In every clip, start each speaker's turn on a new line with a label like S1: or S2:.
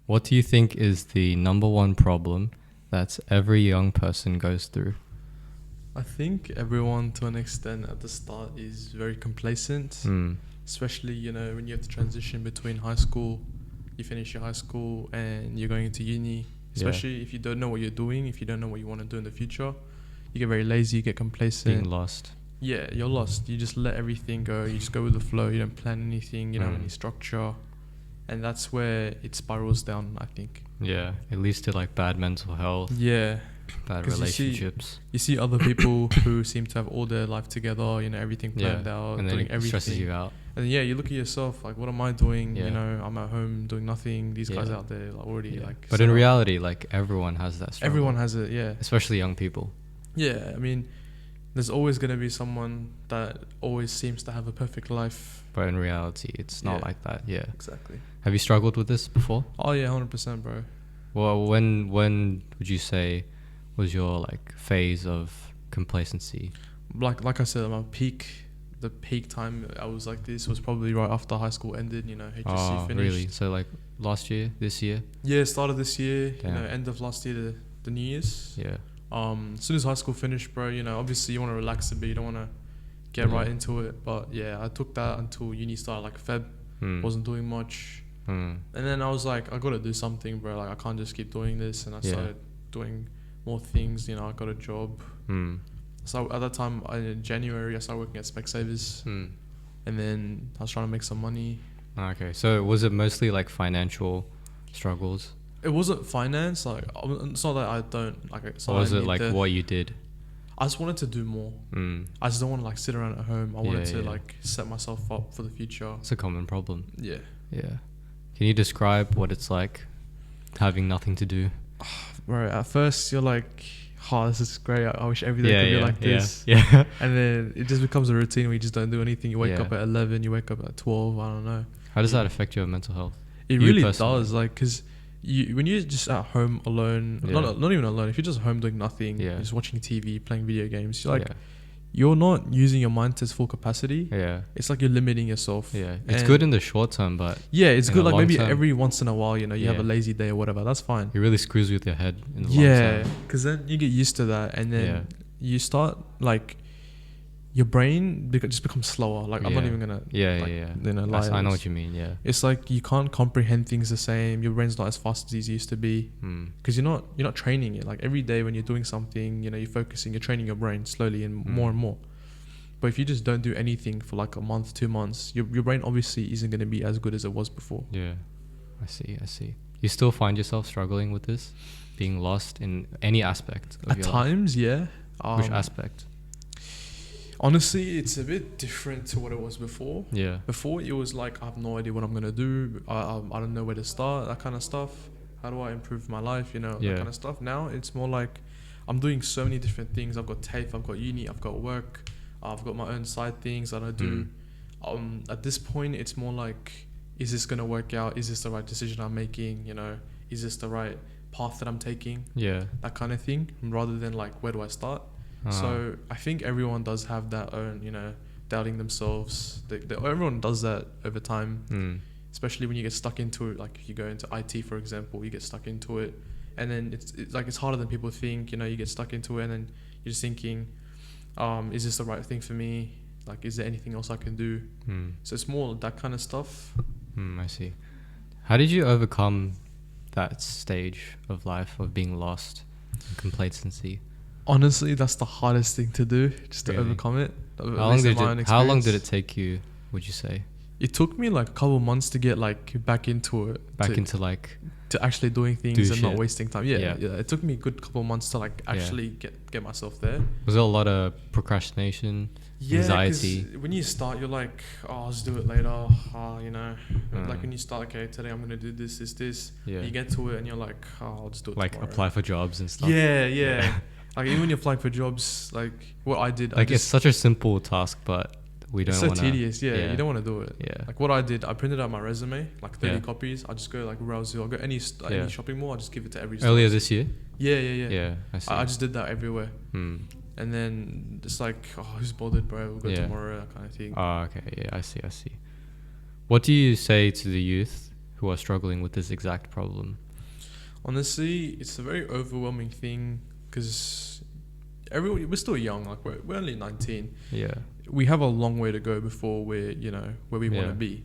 S1: What do you think is the number one problem that every young person goes through?
S2: I think everyone, to an extent, at the start is very complacent. Especially, when you have to transition between high school, you finish your high school and you're going into uni. Especially if you don't know what you're doing, if you don't know what you want to do in the future, you get very lazy, you get complacent.
S1: Being lost.
S2: Yeah, you're lost. You just let everything go. You just go with the flow. You don't plan anything. You don't have any structure. And that's where it spirals down, I think.
S1: Yeah, it leads to like bad mental health.
S2: Yeah.
S1: Bad relationships.
S2: You see other people who seem to have all their life together, everything planned out,
S1: and then
S2: doing
S1: it
S2: everything.
S1: stresses you out.
S2: And you look at yourself, like, what am I doing?
S1: Yeah.
S2: I'm at home doing nothing. These guys out there like, already like.
S1: But in reality, like everyone has that struggle.
S2: Everyone has it, yeah.
S1: Especially young people.
S2: Yeah, I mean, there's always going to be someone that always seems to have a perfect life.
S1: But in reality, it's not like that. Yeah.
S2: Exactly.
S1: Have you struggled with this before?
S2: Oh yeah, 100%, bro.
S1: Well, when would you say was your like phase of complacency?
S2: Like I said, the peak time I was like this was probably right after high school ended. HSC finished.
S1: Really? So like last year, this year?
S2: Yeah, start of this year.
S1: Damn.
S2: End of last year, the New Year's.
S1: Yeah.
S2: As soon as high school finished, bro, obviously you want to relax a bit. You don't want to get right into it. But yeah, I took that until uni started, like Feb. Wasn't doing much. And then I was like, I got to do something, bro. Like, I can't just keep doing this. And I started doing more things. I got a job. So at that time, in January, I started working at Specsavers. And then I was trying to make some money.
S1: Okay. So was it mostly like financial struggles?
S2: It wasn't finance. Like, it's not that I don't like it.
S1: Or was it like what you did?
S2: I just wanted to do more. I just don't want to like sit around at home. I wanted to like set myself up for the future.
S1: It's a common problem.
S2: Yeah.
S1: Yeah. Can you describe what it's like having nothing to do?
S2: Right. At first, you're like, oh, this is great. I wish every day could be like this.
S1: Yeah.
S2: And then it just becomes a routine where you just don't do anything. You wake up at 11, you wake up at 12, I don't know.
S1: How does that affect your mental health?
S2: It really does. Like, because when you're just at home alone, not even alone, if you're just home doing nothing, just watching TV, playing video games, you're like, you're not using your mind to its full capacity. Yeah. It's like you're limiting yourself.
S1: Yeah. It's good in the short term, but
S2: it's good. Like maybe every once in a while, you have a lazy day or whatever. That's fine.
S1: It really screws with your head in the long term.
S2: Yeah. Because then you get used to that, and then you start like your brain just becomes slower. Like I'm not even gonna lie.
S1: I know what you mean. Yeah.
S2: It's like you can't comprehend things the same. Your brain's not as fast as it used to be because you're not training it. Like every day when you're doing something, you're focusing, you're training your brain slowly and more and more. But if you just don't do anything for like a month, 2 months, your brain obviously isn't going to be as good as it was before.
S1: Yeah, I see. You still find yourself struggling with this, being lost in any aspect of
S2: your life? At times, yeah.
S1: Which aspect?
S2: Honestly, it's a bit different to what it was before.
S1: Yeah.
S2: Before, it was like, I have no idea what I'm going to do. I don't know where to start, that kind of stuff. How do I improve my life, that kind of stuff. Now, it's more like I'm doing so many different things. I've got TAFE, I've got uni, I've got work. I've got my own side things that I do. At this point, it's more like, is this going to work out? Is this the right decision I'm making? Is this the right path that I'm taking? Yeah. That kind of thing. Rather than like, where do I start? So I think everyone does have that own, doubting themselves. Everyone does that over time, especially when you get stuck into it. Like if you go into IT, for example, you get stuck into it, and then it's harder than people think. You get stuck into it, and then you're just thinking, is this the right thing for me? Like, is there anything else I can do? So it's more that kind of stuff.
S1: I see. How did you overcome that stage of life of being lost and complacency?
S2: Honestly, that's the hardest thing to do, just to overcome it.
S1: How long did it take you, would you say?
S2: It took me like a couple of months to get like back into it. To actually doing things and not wasting time. Yeah. It took me a good couple of months to like actually get myself there.
S1: Was there a lot of procrastination, anxiety?
S2: When you start, you're like, I'll just do it later. Like when you start, okay, today I'm gonna do this. Yeah. You get to it and you're like, I'll just do it
S1: like
S2: tomorrow.
S1: Apply for jobs and stuff.
S2: Yeah. Like even when you apply for jobs, like what I did,
S1: like it's such a simple task, but we don't want to.
S2: It's so tedious. Yeah, you don't want to do it.
S1: Yeah.
S2: Like what I did, I printed out my resume, like 30 copies. I just go like browse. I'll go any shopping mall. I just give it to every store.
S1: Earlier this year.
S2: Yeah.
S1: Yeah, I see.
S2: I just did that everywhere. And then it's like, who's bothered, bro? We'll go tomorrow, that kind of thing.
S1: Oh, okay. Yeah, I see. What do you say to the youth who are struggling with this exact problem?
S2: Honestly, it's a very overwhelming thing because we're still young. Like we're only 19.
S1: Yeah.
S2: We have a long way to go before we're where we want
S1: Yeah.
S2: to be.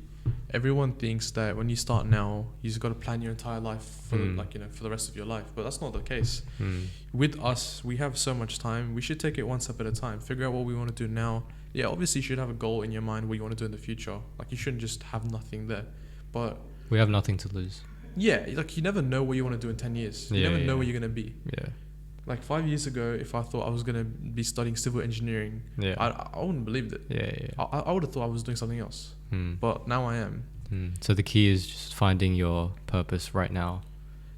S2: Everyone thinks that when you start now, you just got to plan your entire life for for the rest of your life, but that's not the case. With us, we have so much time. We should take it one step at a time. Figure out what we want to do now. Yeah, obviously, you should have a goal in your mind what you want to do in the future. Like you shouldn't just have nothing there. But
S1: we have nothing to lose.
S2: Yeah, like you never know what you want to do in 10 years. You never know where you're gonna be.
S1: Yeah.
S2: Like 5 years ago, if I thought I was gonna be studying civil engineering, I wouldn't believe it. I would have thought I was doing something else. But now I am.
S1: So the key is just finding your purpose right now.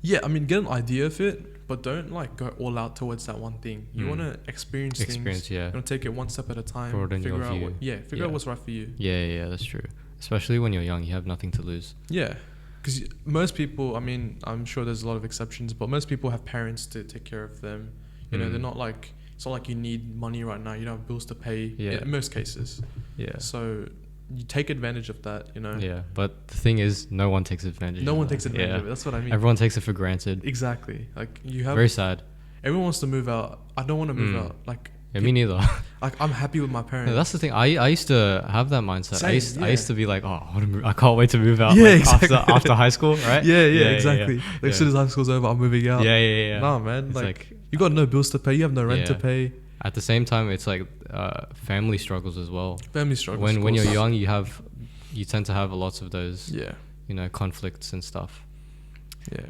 S2: Yeah, I mean, get an idea of it, but don't like go all out towards that one thing. You want to experience things.
S1: Yeah.
S2: You want to take it one step at a time.
S1: Broaden your view.
S2: Figure out what's right for you.
S1: Yeah, that's true. Especially when you're young, you have nothing to lose.
S2: Yeah. Because most people, I mean, I'm sure there's a lot of exceptions, but most people have parents to take care of them. You know, they're not like, it's not like you need money right now. You don't have bills to pay in most cases. Yeah. So you take advantage of that, you know.
S1: Yeah, but the thing is, no one takes advantage
S2: No
S1: of
S2: one
S1: that.
S2: takes advantage of it. That's what I mean.
S1: Everyone takes it for granted.
S2: Exactly. Like you have...
S1: Very sad.
S2: Everyone wants to move out. I don't want to move out. Like...
S1: Yeah, me neither.
S2: Like I'm happy with my parents.
S1: No, that's the thing. I used to have that mindset.
S2: Same,
S1: I used to be like, oh, I wanna move, I can't wait to move out.
S2: Yeah,
S1: like,
S2: exactly.
S1: after high school, right?
S2: Yeah, exactly. Like as soon as high school's over, I'm moving out.
S1: Yeah.
S2: Nah, man. Like you got no bills to pay. You have no rent to pay.
S1: At the same time, it's like family struggles as well.
S2: Family struggles.
S1: When you're young, you tend to have lots of those.
S2: Yeah.
S1: Conflicts and stuff.
S2: Yeah.